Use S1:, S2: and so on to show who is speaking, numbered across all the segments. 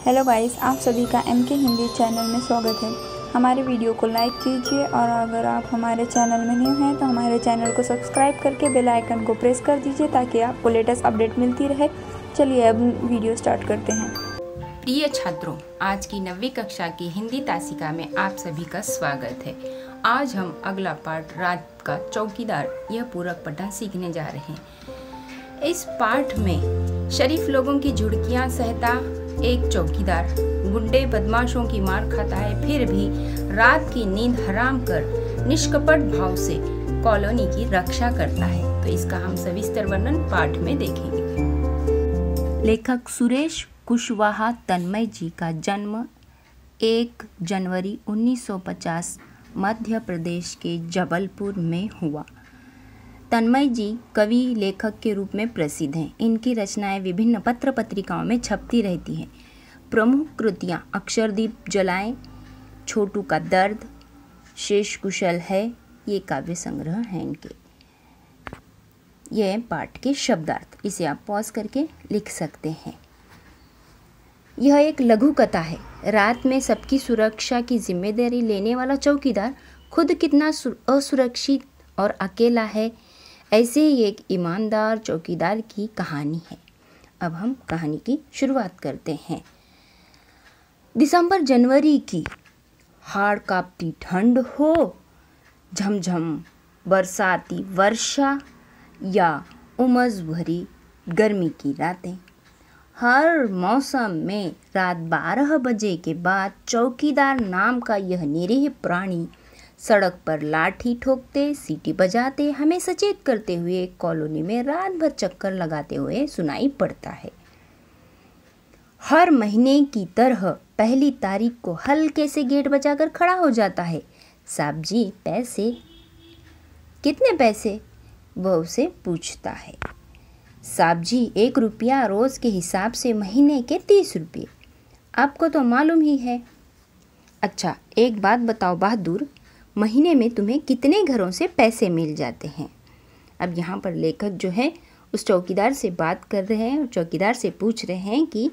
S1: Hello guys, आप सभी का MK हिंदी चैनल में स्वागत है। हमारे वीडियो को लाइक कीजिए और अगर आप हमारे चैनल में न्यू हैं तो हमारे चैनल को सब्सक्राइब करके बेल आइकन को प्रेस कर दीजिए ताकि आपको लेटेस्ट अपडेट मिलती रहे। चलिए अब वीडियो स्टार्ट करते हैं।
S2: प्रिय छात्रों, आज की 9वीं कक्षा की हिंदी तासिका में आप सभी का स्वागत है। आज हम अगला पाठ रात का चौकीदार यह पूरक पठन सीखने जा रहे हैं। इस पाठ में शरीफ लोगों की झुड़कियां सहता एक चौकीदार गुंडे बदमाशों की मार खाता है, फिर भी रात की नींद हराम कर निष्कपट भाव से कॉलोनी की रक्षा करता है। तो इसका हम सविस्तर वर्णन पाठ में देखेंगे।
S3: लेखक सुरेश कुशवाहा तन्मय जी का जन्म 1 जनवरी 1950 मध्य प्रदेश के जबलपुर में हुआ। तन्मय जी कवि लेखक के रूप में प्रसिद्ध हैं। इनकी रचनाएं विभिन्न पत्र पत्रिकाओं में छपती रहती हैं। प्रमुख कृतियां अक्षरदीप जलाएं, छोटू का दर्द, शेष कुशल है, ये काव्य संग्रह हैं इनके। यह पाठ के शब्दार्थ, इसे आप पॉज करके लिख सकते हैं। यह एक लघु कथा है। रात में सबकी सुरक्षा की जिम्मेदारी लेने वाला चौकीदार खुद कितना असुरक्षित और अकेला है, ऐसे ही एक ईमानदार चौकीदार की कहानी है। अब हम कहानी की शुरुआत करते हैं। दिसंबर जनवरी की हाड़ कांपती ठंड हो, झमझम बरसाती वर्षा या उमस भरी गर्मी की रातें, हर मौसम में रात 12 बजे के बाद चौकीदार नाम का यह निरीह प्राणी सड़क पर लाठी ठोकते, सीटी बजाते, हमें सचेत करते हुए कॉलोनी में रात भर चक्कर लगाते हुए सुनाई पड़ता है। हर महीने की तरह पहली तारीख को हल्के से गेट बजाकर खड़ा हो जाता है। साहब जी पैसे, कितने पैसे? वह उसे पूछता है। साहब जी 1 रुपया रोज के हिसाब से महीने के 30 रुपये। आपको तो मालूम ही है। अच्छा एक बात बताओ बहादुर, महीने में तुम्हें कितने घरों से पैसे मिल जाते हैं? अब यहाँ पर लेखक जो है उस चौकीदार से बात कर रहे हैं और चौकीदार से पूछ रहे हैं कि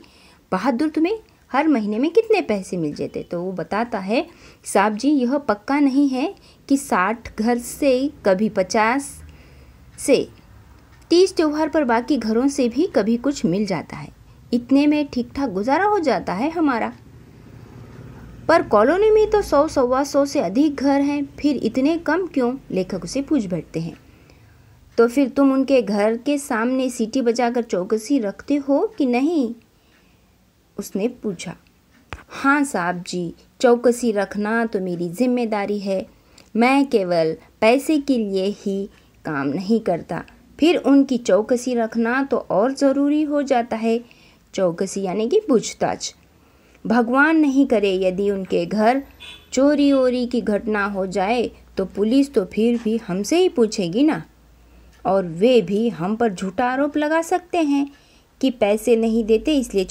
S3: बहादुर तुम्हें हर महीने में कितने पैसे मिल जाते? तो वो बताता है, साहब जी यह पक्का नहीं है कि 60 घर से, कभी 50 से, 30 त्योहार पर बाकी घरों से भी कभी कुछ मिल जाता है। इतने में ठीक ठाक गुजारा हो जाता है हमारा। पर कॉलोनी में तो 100-125 से अधिक घर हैं, फिर इतने कम क्यों? लेखक उसे पूछ बैठते हैं। तो फिर तुम उनके घर के सामने सीटी बजाकर चौकसी रखते हो कि नहीं? उसने पूछा। हाँ साहब जी, चौकसी रखना तो मेरी जिम्मेदारी है। मैं केवल पैसे के लिए ही काम नहीं करता, फिर उनकी चौकसी रखना तो और ज़रूरी हो जाता है। चौकसी यानी कि पूछताछ। भगवान नहीं करे यदि उनके घर चोरी ओरी की घटना हो जाए तो पुलिस तो फिर भी हमसे ही पूछेगी ना, और वे भी हम पर झूठा आरोप लगा सकते हैं कि पैसे नहीं देते इसलिए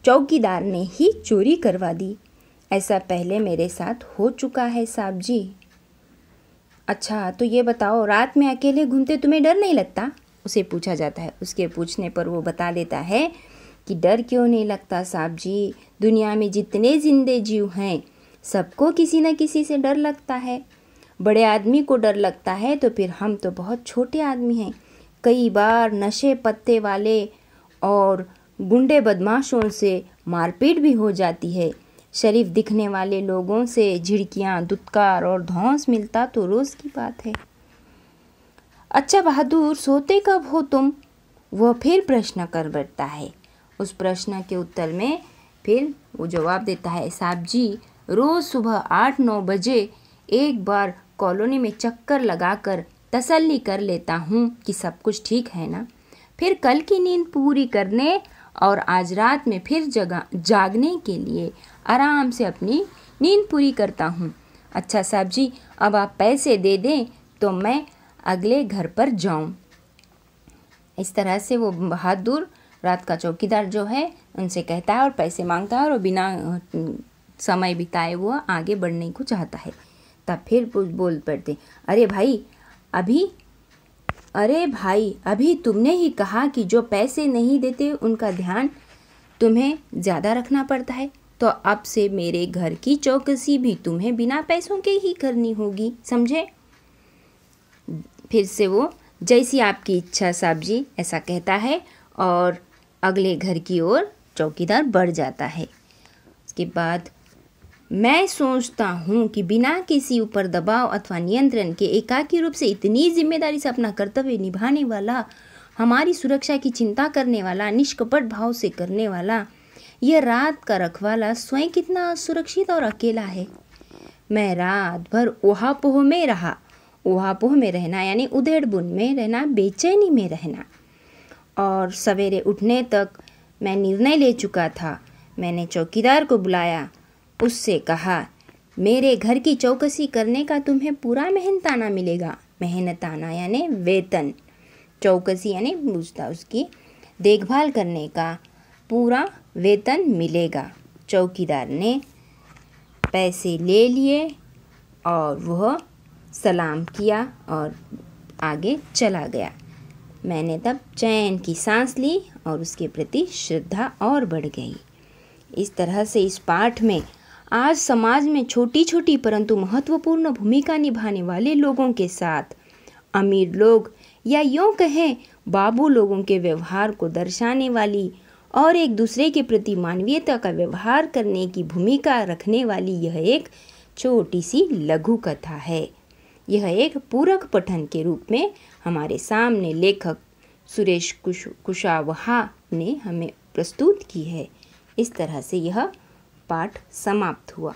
S3: चौकीदार ने ही चोरी करवा दी। ऐसा पहले मेरे साथ हो चुका है साहब जी। अच्छा तो ये बताओ, रात में अकेले घूमते तुम्हें डर नहीं लगता? उसे पूछा जाता है। उसके पूछने पर वो बता देता है कि डर क्यों नहीं लगता साहब जी, दुनिया में जितने जिंदे जीव हैं सबको किसी न किसी से डर लगता है। बड़े आदमी को डर लगता है तो फिर हम तो बहुत छोटे आदमी हैं। कई बार नशे पत्ते वाले और गुंडे बदमाशों से मारपीट भी हो जाती है। शरीफ दिखने वाले लोगों से झिड़कियाँ, दुत्कार और धौंस मिलता तो रोज़ की बात है। अच्छा बहादुर, सोते कब हो तुम? वह फिर प्रश्न कर बैठता है। उस प्रश्न के उत्तर में फिर वो जवाब देता है, साहब जी रोज़ सुबह 8-9 बजे एक बार कॉलोनी में चक्कर लगाकर तसल्ली कर लेता हूँ कि सब कुछ ठीक है ना, फिर कल की नींद पूरी करने और आज रात में फिर जागने के लिए आराम से अपनी नींद पूरी करता हूँ। अच्छा साहब जी, अब आप पैसे दे दें तो मैं अगले घर पर जाऊँ। इस तरह से वो बहादुर रात का चौकीदार जो है उनसे कहता है और पैसे मांगता है और बिना समय बिताए वो आगे बढ़ने को चाहता है। तब फिर बोल पड़ते, अरे भाई अभी तुमने ही कहा कि जो पैसे नहीं देते उनका ध्यान तुम्हें ज़्यादा रखना पड़ता है, तो अब से मेरे घर की चौकसी भी तुम्हें बिना पैसों के ही करनी होगी, समझे? फिर से वो जैसी आपकी इच्छा साहब जी ऐसा कहता है और अगले घर की ओर चौकीदार बढ़ जाता है। उसके बाद मैं सोचता हूँ कि बिना किसी ऊपर दबाव अथवा नियंत्रण के एकाकी रूप से इतनी जिम्मेदारी से अपना कर्तव्य निभाने वाला, हमारी सुरक्षा की चिंता करने वाला, निष्कपट भाव से करने वाला यह रात का रखवाला स्वयं कितना सुरक्षित और अकेला है। मैं रात भर ओहापोह में रहा। ओहापोह में रहना यानी उधेड़-बुन में रहना, बेचैनी में रहना। और सवेरे उठने तक मैं निर्णय ले चुका था। मैंने चौकीदार को बुलाया, उससे कहा, मेरे घर की चौकसी करने का तुम्हें पूरा मेहनताना मिलेगा। मेहनताना यानी वेतन, चौकसी यानी पूछता उसकी देखभाल करने का पूरा वेतन मिलेगा। चौकीदार ने पैसे ले लिए और वह सलाम किया और आगे चला गया। मैंने तब चैन की सांस ली और उसके प्रति श्रद्धा और बढ़ गई। इस तरह से इस पाठ में आज समाज में छोटी छोटी परंतु महत्वपूर्ण भूमिका निभाने वाले लोगों के साथ अमीर लोग या यूँ कहें बाबू लोगों के व्यवहार को दर्शाने वाली और एक दूसरे के प्रति मानवीयता का व्यवहार करने की भूमिका रखने वाली यह एक छोटी सी लघु कथा है। यह एक पूरक पठन के रूप में हमारे सामने लेखक सुरेश कुशावाहा ने हमें प्रस्तुत की है। इस तरह से यह पाठ समाप्त हुआ।